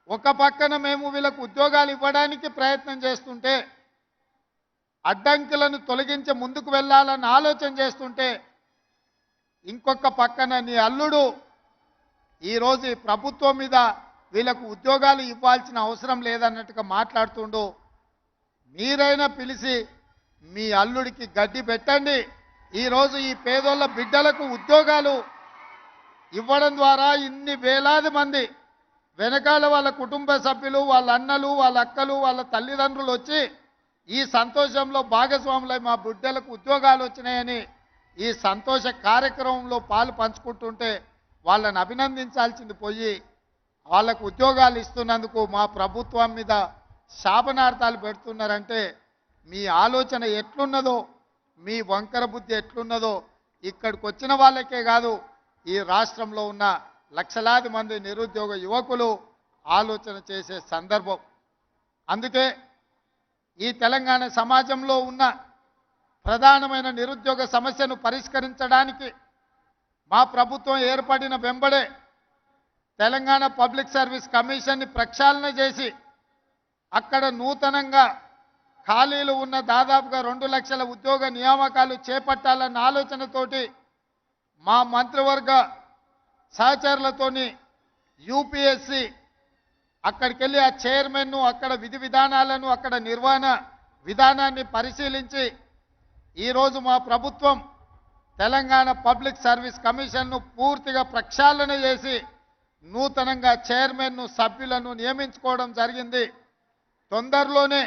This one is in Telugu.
ఒక పక్కన మేము వీళ్ళకు ఉద్యోగాలు ఇవ్వడానికి ప్రయత్నం చేస్తుంటే, అడ్డంకులను తొలగించి ముందుకు వెళ్ళాలని ఆలోచన చేస్తుంటే, ఇంకొక పక్కన నీ అల్లుడు ఈరోజు ఈ ప్రభుత్వం మీద వీళ్ళకు ఉద్యోగాలు ఇవ్వాల్సిన అవసరం లేదన్నట్టుగా మాట్లాడుతుండు. మీరైనా పిలిచి మీ అల్లుడికి గడ్డి పెట్టండి. ఈరోజు ఈ పేదోళ్ళ బిడ్డలకు ఉద్యోగాలు ఇవ్వడం ద్వారా ఇన్ని వేలాది మంది వెనకాల వాళ్ళ కుటుంబ సభ్యులు, వాళ్ళ అన్నలు, వాళ్ళ అక్కలు, వాళ్ళ తల్లిదండ్రులు వచ్చి ఈ సంతోషంలో భాగస్వాములై మా బిడ్డలకు ఉద్యోగాలు వచ్చినాయని ఈ సంతోష కార్యక్రమంలో పాలు పంచుకుంటుంటే వాళ్ళని అభినందించాల్సింది పోయి వాళ్ళకు ఉద్యోగాలు ఇస్తున్నందుకు మా ప్రభుత్వం మీద శాపనార్థాలు పెడుతున్నారంటే మీ ఆలోచన ఎట్లున్నదో, మీ వంకర బుద్ధి ఎట్లున్నదో ఇక్కడికి వచ్చిన వాళ్ళకే కాదు, ఈ రాష్ట్రంలో ఉన్న లక్షలాది మంది నిరుద్యోగ యువకులు ఆలోచన చేసే సందర్భం. అందుకే ఈ తెలంగాణ సమాజంలో ఉన్న ప్రధానమైన నిరుద్యోగ సమస్యను పరిష్కరించడానికి మా ప్రభుత్వం ఏర్పడిన వెంబడే తెలంగాణ పబ్లిక్ సర్వీస్ కమిషన్ని ప్రక్షాళన చేసి అక్కడ నూతనంగా ఖాళీలు ఉన్న దాదాపుగా 2 లక్షల ఉద్యోగ నియామకాలు చేపట్టాలన్న ఆలోచనతోటి మా మంత్రివర్గ సహచరులతోని యూపీఎస్సీ అక్కడికి వెళ్ళి ఆ చైర్మన్ను, అక్కడ విధి విధానాలను, అక్కడ నిర్వహణ విధానాన్ని పరిశీలించి ఈరోజు మా ప్రభుత్వం తెలంగాణ పబ్లిక్ సర్వీస్ కమిషన్ను పూర్తిగా ప్రక్షాళన చేసి నూతనంగా చైర్మన్ను, సభ్యులను నియమించుకోవడం జరిగింది. తొందరలోనే